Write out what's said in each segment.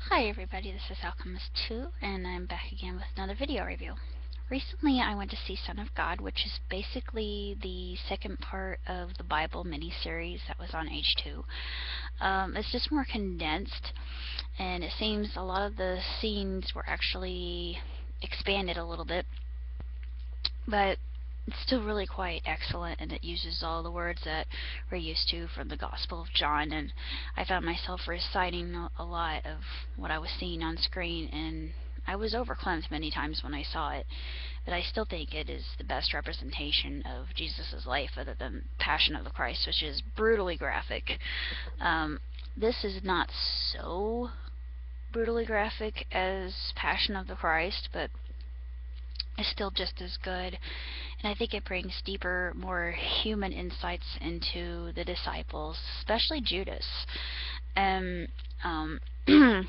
Hi everybody, this is Alchemist2, and I'm back again with another video review. Recently I went to see Son of God, which is basically the second part of the Bible miniseries that was on H2. It's just more condensed, and it seems a lot of the scenes were actually expanded a little bit, but it's still really quite excellent, and it uses all the words that we're used to from the Gospel of John, and I found myself reciting a lot of what I was seeing on screen, and I was overwhelmed many times when I saw it, but I still think it is the best representation of Jesus' life other than Passion of the Christ, which is brutally graphic. This is not so brutally graphic as Passion of the Christ, but is still just as good, and I think it brings deeper, more human insights into the disciples, especially Judas. And I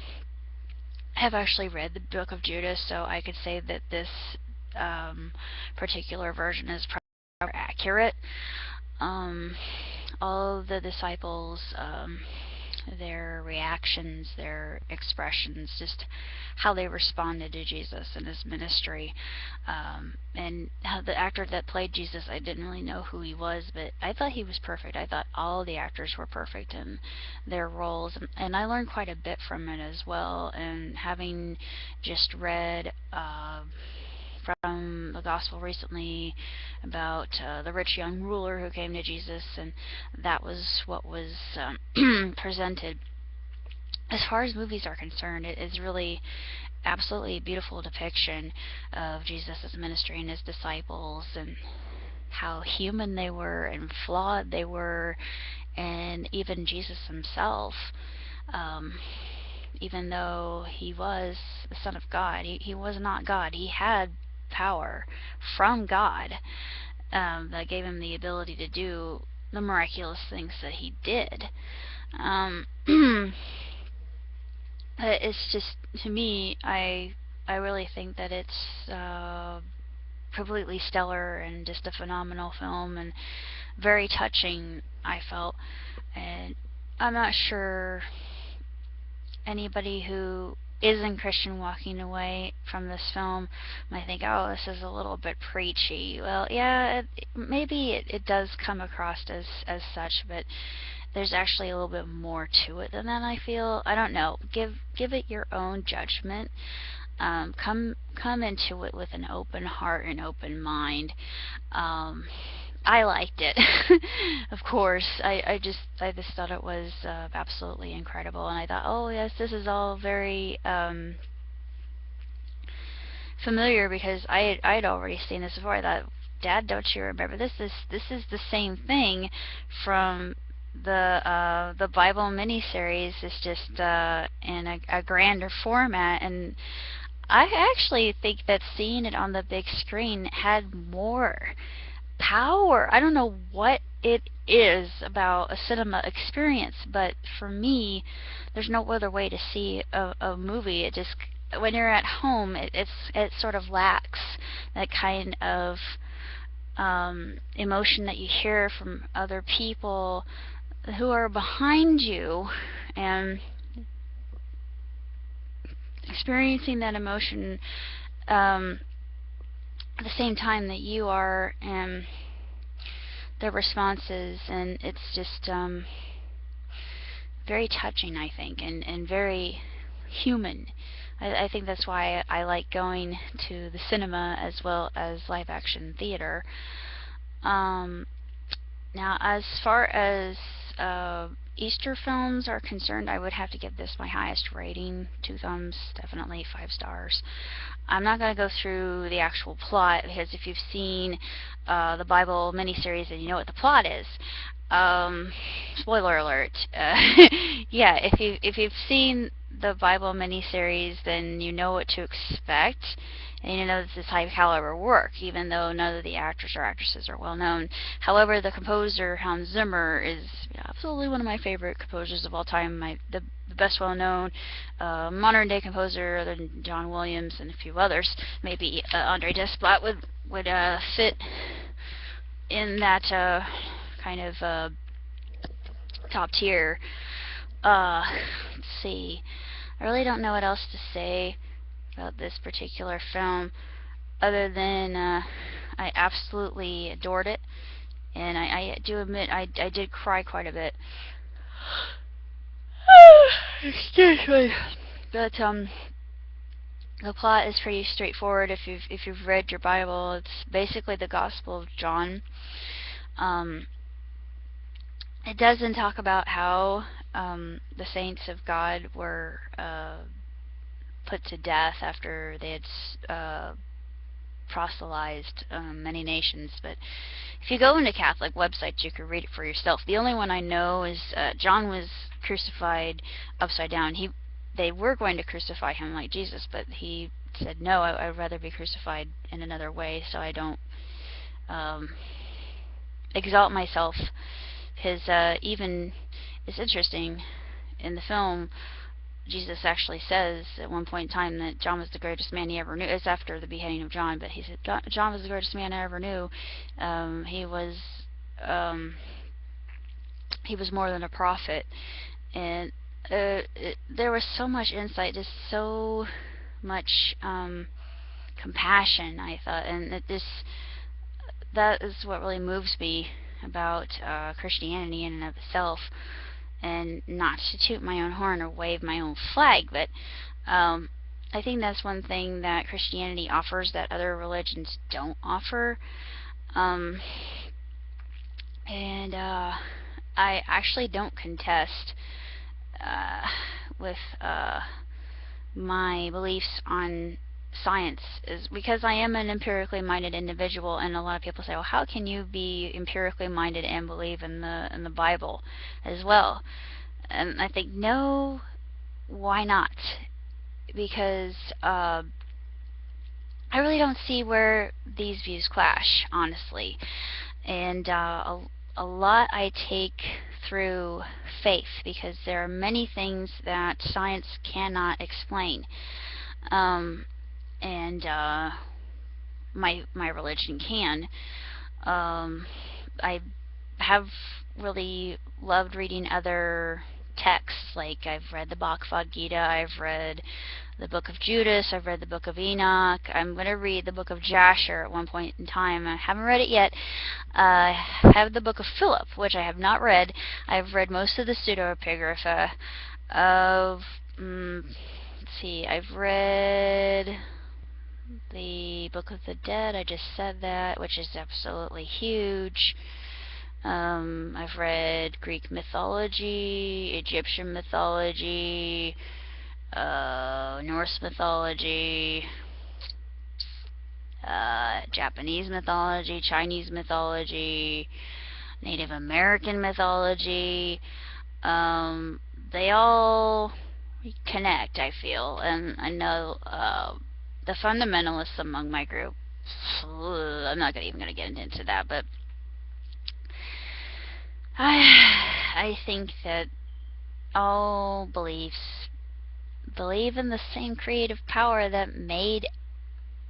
have actually read the book of Judas, so I could say that this particular version is probably accurate. All of the disciples, their reactions, their expressions, just how they responded to Jesus and his ministry. And how the actor that played Jesus, I didn't really know who he was, but I thought he was perfect. I thought all the actors were perfect in their roles, and I learned quite a bit from it as well. And having just read from the gospel recently about the rich young ruler who came to Jesus, and that was what was presented. As far as movies are concerned, it is really absolutely beautiful depiction of Jesus' ministry and his disciples, and how human they were and flawed they were, and even Jesus himself. Um, Even though he was the Son of God, he was not God. He had power from God that gave him the ability to do the miraculous things that he did. It's just, to me, I really think that it's completely stellar and just a phenomenal film, and very touching, I felt. And I'm not sure anybody who isn't Christian walking away from this film might think, oh, this is a little bit preachy. Well, yeah, maybe it does come across as such, but there's actually a little bit more to it than that, I feel. I don't know. Give it your own judgment. Come into it with an open heart and open mind. I liked it. Of course, I just thought it was absolutely incredible, and I thought, oh yes, this is all very familiar, because I had already seen this before. I thought, Dad, don't you remember this? This is the same thing from the Bible miniseries. It's just in a grander format, and I actually think that seeing it on the big screen had more power. I don't know what it is about a cinema experience, but for me, there's no other way to see a movie. It just, when you're at home, it sort of lacks that kind of emotion that you hear from other people who are behind you, and experiencing that emotion at the same time that you are, and their responses, and it's just very touching, I think, and very human. I think that's why I like going to the cinema as well as live action theater. Now, as far as Easter films are concerned, I would have to give this my highest rating. 2 thumbs, definitely 5 stars. I'm not going to go through the actual plot, because if you've seen the Bible miniseries, then you know what the plot is. Spoiler alert. Yeah, if you've seen the Bible miniseries, then you know what to expect, and you know this is high caliber work, even though none of the actors or actresses are well known. However, the composer Hans Zimmer is absolutely one of my favorite composers of all time. The best well known modern day composer, other than John Williams and a few others. Maybe Andre Desplat would fit in that kind of top tier. Let's see. I really don't know what else to say about this particular film other than I absolutely adored it, and I do admit I did cry quite a bit. Excuse me. But the plot is pretty straightforward if you've read your Bible. It's basically the Gospel of John. It doesn't talk about how the saints of God were put to death after they had proselytized many nations, but if you go into Catholic websites, you can read it for yourself. The only one I know is John was crucified upside down. They were going to crucify him like Jesus, but he said, no, I'd rather be crucified in another way, so I don't exalt myself. Because even, it's interesting, in the film, Jesus actually says at one point in time that John was the greatest man he ever knew. It's after the beheading of John, but he said John was the greatest man I ever knew. He was more than a prophet, and there was so much insight, just so much compassion, I thought, and that is what really moves me about Christianity in and of itself. And not to toot my own horn or wave my own flag, but I think that's one thing that Christianity offers that other religions don't offer. And I actually don't contest with my beliefs on science, is because I am an empirically minded individual, and a lot of people say, well, how can you be empirically minded and believe in the Bible as well? And I think, no, why not? Because I really don't see where these views clash, honestly. And a lot I take through faith, because there are many things that science cannot explain. And my religion can. I have really loved reading other texts, like I've read the Bhagavad Gita, I've read the Book of Judas, I've read the Book of Enoch. I'm going to read the Book of Jasher at one point in time. I haven't read it yet. I have the Book of Philip, which I have not read. I've read most of the pseudepigrapha of, let's see, I've read the Book of the Dead, I just said that, which is absolutely huge. I've read Greek mythology, Egyptian mythology, Norse mythology, Japanese mythology, Chinese mythology, Native American mythology. They all connect, I feel, and I know the fundamentalists among my group, I'm not even going to get into that, but I think that all beliefs believe in the same creative power that made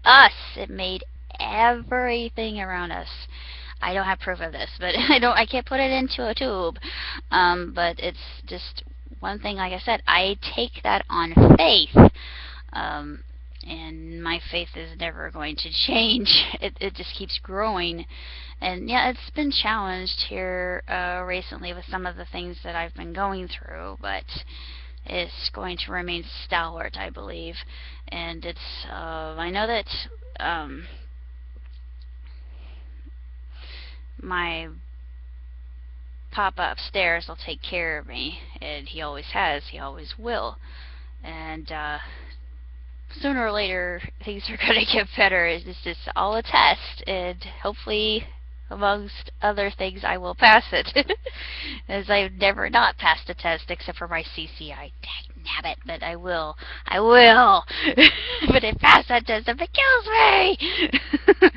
us. It made everything around us. I don't have proof of this, but I can't put it into a tube. But it's just one thing, like I said, I take that on faith. And my faith is never going to change. It just keeps growing. And yeah, it's been challenged here recently with some of the things that I've been going through, but it's going to remain stalwart, I believe. And it's I know that my papa upstairs will take care of me, and he always has, he always will. And sooner or later things are going to get better. It's just all a test, and hopefully, amongst other things, I will pass it. As I've never not passed a test except for my CCI. Dang but I will. But I pass that test if it kills me.